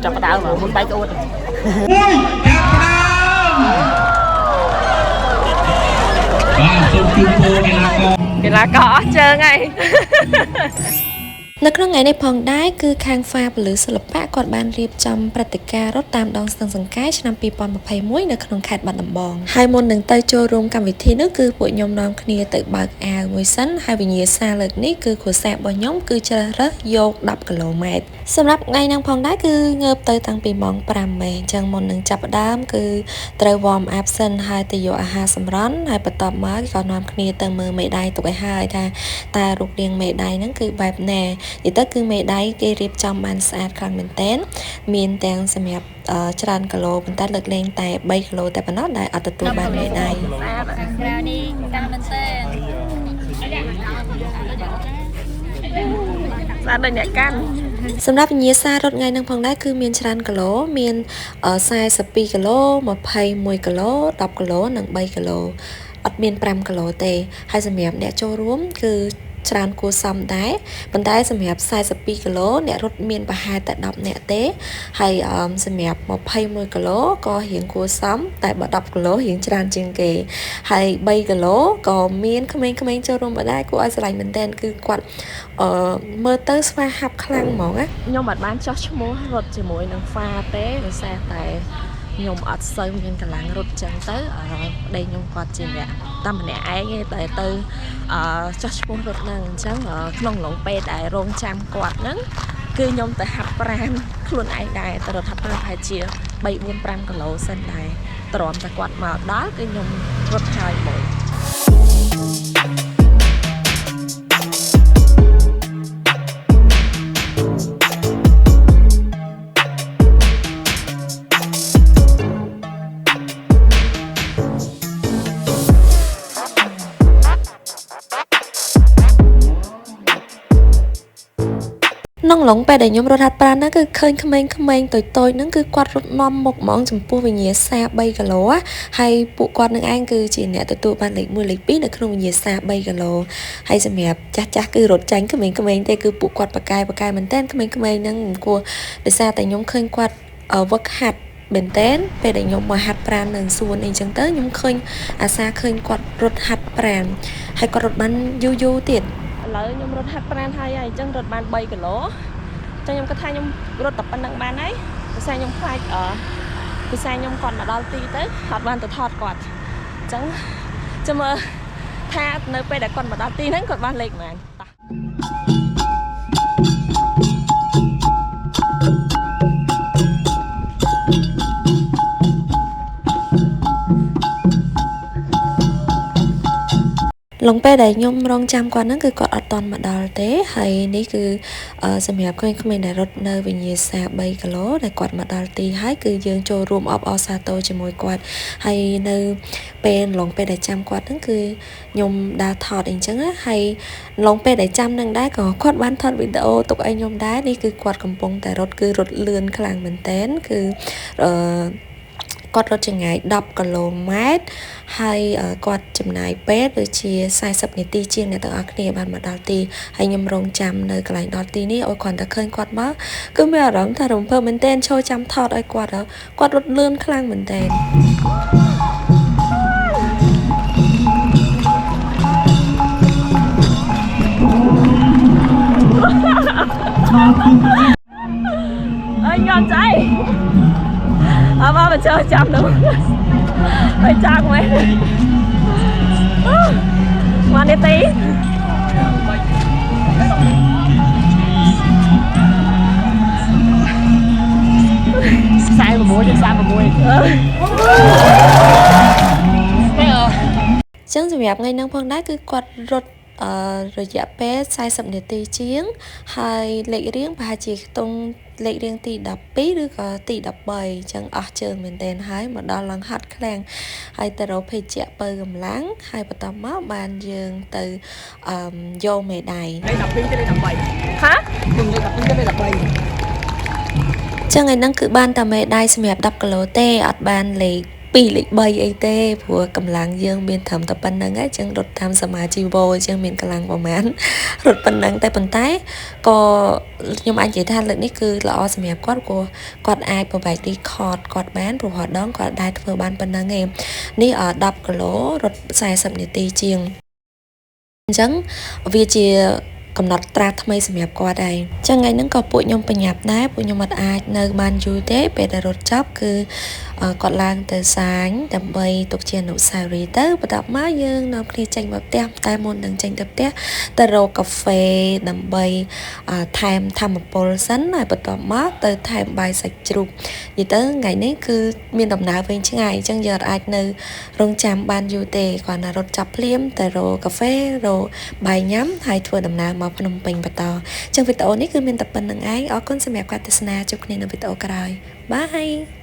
ចាប់ដើមមុនបែកអួតបាទសូមជូនពរកីឡាករអស់ជើងហើយនៅក្នុងថ្ងៃនេះផងដែរគឺខាងហ្វាពលិសិល្បៈគាត់បានរៀបចំព្រឹត្តិការណ៍រត់តាមដងស្ទឹងសង្កែឆ្នាំ2021នៅក្នុងខេត្តបាត់ដំបងហើយមុននឹងទៅចូលរួមកម្មវិធីនោះគឺពួកខ្ញុំនាំគ្នាទៅបើកអាវមួយសិនហើយវិញ្ញាសាលើកនេះគឺគ្រួសាររបស់ខ្ញុំគឺជ្រើសរើសយក10គីឡូម៉ែត្រសម្រាប់ថ្ងៃហ្នឹងផងដែរគឺងើបទៅតាំងពីម៉ោង5ម៉ែអញ្ចឹងមុននឹងចាប់ផ្ដើមគឺត្រូវ warm up សិនហើយទៅយកអាហារសម្រន់ហើយបន្ទាប់មកក៏នាំគ្នាទៅមើលមេដាយទុកឲ្យហើយថាតើរូបរាងមេដាយហ្នឹងគឺបែបណានិយាយទៅគឺមេដាយគេរៀបចំបានស្អាតខ្លាំងមែនទែនមានទាំងសម្រាប់ច្រើនគីឡូប៉ុន្តែលើកលែងតែ3គីឡូតែប៉ុណ្ណោះដែលអត់ទទួលបានមេដាយស្អាតក្រៅនេះកាន់មែនទែនស្អាតដូចអ្នកកាន់សម្រាប់វិញ្ញាសារត់ថ្ងៃហ្នឹងផងដែរគឺមានច្រើនគីឡូមាន42គីឡូ21គីឡូ10គីឡូនិង3គីឡូអត់មាន5គីឡូទេហើយសម្រាប់អ្នកចូលរួមគឺច្រើនគួរសមដែរប៉ុន្តែសម្រាប់42គីឡូអ្នករត់មានប្រហែលតែ10នាក់ទេហើយសម្រាប់21គីឡូក៏រៀងគួរសមតែបើ10គីឡូរៀងច្រើនជាងគេហើយ3គីឡូក៏មានក្មេងៗចូលរួមដែរគួរឲ្យស្រឡាញ់មែនទែនគឺគាត់មើលទៅស្វាហាប់ខ្លាំងហ្មងណាខ្ញុំអត់បានចោះឈ្មោះរត់ជាមួយនឹងហ្វាទេដោយសារតែខ្ញុំអត់សូវមានកម្លាំងរត់ចឹងទៅប្តីខ្ញុំគាត់ជាអ្នកតែម្នាក់ឯងតែទៅចោះឈ្មោះរត់ហ្នឹងអញ្ចឹងក្នុងឡុងពេទ្យដែលរងចាំគាត់ហ្នឹងគឺខ្ញុំទៅហាត់ប្រាណខ្លួនឯងដែរទៅរត់ហាត់ប្រាណប្រហែលជា3 4 5គីឡូសិនដែរទ្រាំតែគាត់មកដល់គឺខ្ញុំរត់ហើយមួយ នងឡុងពេលដែលខ្ញុំរត់ហាត់ប្រាណហ្នឹងគឺឃើញក្មេងៗតូចៗហ្នឹងគឺគាត់រត់នាំមុខហ្មងចំពោះវិញ្ញាសា3គីឡូហើយពួកគាត់នឹងឯងគឺជាអ្នកទទួលបានលេខ1លេខ2នៅក្នុងវិញ្ញាសា3គីឡូហើយសម្រាប់ចាស់គឺរត់ចាញ់ក្មេងៗទេគឺពួកគាត់ប៉ាកែមែនតើក្មេងៗហ្នឹងមិនគួរដោយសារតែខ្ញុំឃើញគាត់វឹកហាត់មែនតើពេលដែលខ្ញុំមកហាត់ប្រាណនៅសួនអីចឹងទៅខ្ញុំឃើញអាសាឃើញគាត់រត់ហាត់ប្រាណហើយគាត់រត់បានយូរទៀតឥឡូវខ្ញុំរត់ហាត់ប្រាណហើយអញ្ចឹងរត់បាន3គីឡូអញ្ចឹងខ្ញុំគិតថាខ្ញុំរត់តែប៉ុណ្្នឹងបានហើយភាសាខ្ញុំខ្លាចភាសាខ្ញុំគាត់មកដល់ទីទៅអត់បានទៅថតគាត់អញ្ចឹងចាំមើលថានៅពេលដែលគាត់មកដល់ទីហ្នឹងគាត់បានលេខប៉ុន្មានតោះ ឡុងពេលដែលខ្ញុំរងចាំគាត់ហ្នឹងគឺគាត់អត់តន់មកដល់ទេហើយនេះគឺសម្រាប់ក្មេងៗដែលរត់នៅវិញ្ញាសា3គីឡូដែលគាត់មកដល់ទីហើយគឺយើងចូលរួមអបអរសាទរជាមួយគាត់ហើយនៅពេលឡុងពេលដែលចាំគាត់ហ្នឹងគឺខ្ញុំដើរថតអីចឹងណាហើយឡុងពេលដែលចាំនឹងដែរក៏គាត់បានថតវីដេអូទុកឲ្យខ្ញុំដែរនេះគឺគាត់កំពុងតែរត់គឺរត់លឿនខ្លាំងមែនតើគឺគាត់រត់ចម្ងាយ10គីឡូម៉ែត្រហើយគាត់ចំណាយពេលដូចជា40នាទីជាងអ្នកទាំងអស់គ្នាបានមកដល់ទីហើយខ្ញុំរងចាំនៅកន្លែងដល់ទីនេះឲ្យគ្រាន់តែឃើញគាត់មកគឺមានអារម្មណ៍ថារំភើបមែនទែនចូលចាំថតឲ្យគាត់រត់លឿនខ្លាំងមែនទែនអើយញ៉ាំចៃអើមកចូលចាំនោះហើយចាក់មែនមកនេះទី46ចឹងសម្រាប់ថ្ងៃហ្នឹងផងដែរគឺគាត់រត់រយៈពេល40នាទីជាងហើយលេខរៀងប្រហែលជាខ្ទង់លេខរៀងទី12ឬក៏ទី13អញ្ចឹងអស់ជើងមែនទែនហើយមកដល់ឡើងហាត់ខ្លាំងហើយទៅរកភេសជ្ជៈបើកម្លាំងហើយបន្តមកបានយើងទៅយកមេដាយលេខ12ទៅលេខ13ហាខ្ញុំលេខ12ទៅលេខ13ចឹងឯហ្នឹងគឺបានតែមេដាយសម្រាប់10គីឡូទេអត់បានលេខ ពីលេខ3អីទេព្រោះកម្លាំងយើងមានត្រឹមតែប៉ុណ្្នឹងឯងចឹងរត់តាមសមាជីវោចឹងមានកម្លាំងប្រហែលរត់ប៉ុណ្្នឹងតែប៉ុន្តែក៏ខ្ញុំអាចនិយាយថាលើកនេះគឺល្អសម្រាប់គាត់ព្រោះគាត់អាចប្រវែក record គាត់បានព្រោះហត់ដងគាត់ដែរធ្វើបានប៉ុណ្្នឹងឯងនេះ10គីឡូរត់40នាទីជាងអញ្ចឹងវាជាកំណត់ត្រាថ្មីសម្រាប់គាត់ដែរចឹងថ្ងៃហ្នឹងក៏ពួកខ្ញុំបញ្ញាប់ដែរពួកខ្ញុំអត់អាចនៅបានយូរទេពេលដែលរត់ចប់គឺគាត់ឡើងទៅសាញដើម្បីទុកជាអនុស្សាវរីយ៍ទៅបន្ទាប់មកយើងនាំគ្នាចេញមកផ្ទះតែមុននឹងចេញទៅផ្ទះទៅរកកាហ្វេដើម្បីថែមធម្មពលសិនហើយបន្ទាប់មកទៅថែមបាយសាច់ជ្រូកនិយាយទៅថ្ងៃនេះគឺមានដំណើរវែងឆ្ងាយអញ្ចឹងយើងអាចនៅរងចាំបានយូរទេគ្រាន់តែរត់ចាប់ភ្លាមទៅរកកាហ្វេរកបាយញ៉ាំហើយធ្វើដំណើរមកភ្នំពេញបន្តអញ្ចឹងវីដេអូនេះគឺមានតែប៉ុណ្្នឹងឯងអរគុណសម្រាប់ការទស្សនាជួបគ្នានៅវីដេអូក្រោយបាយ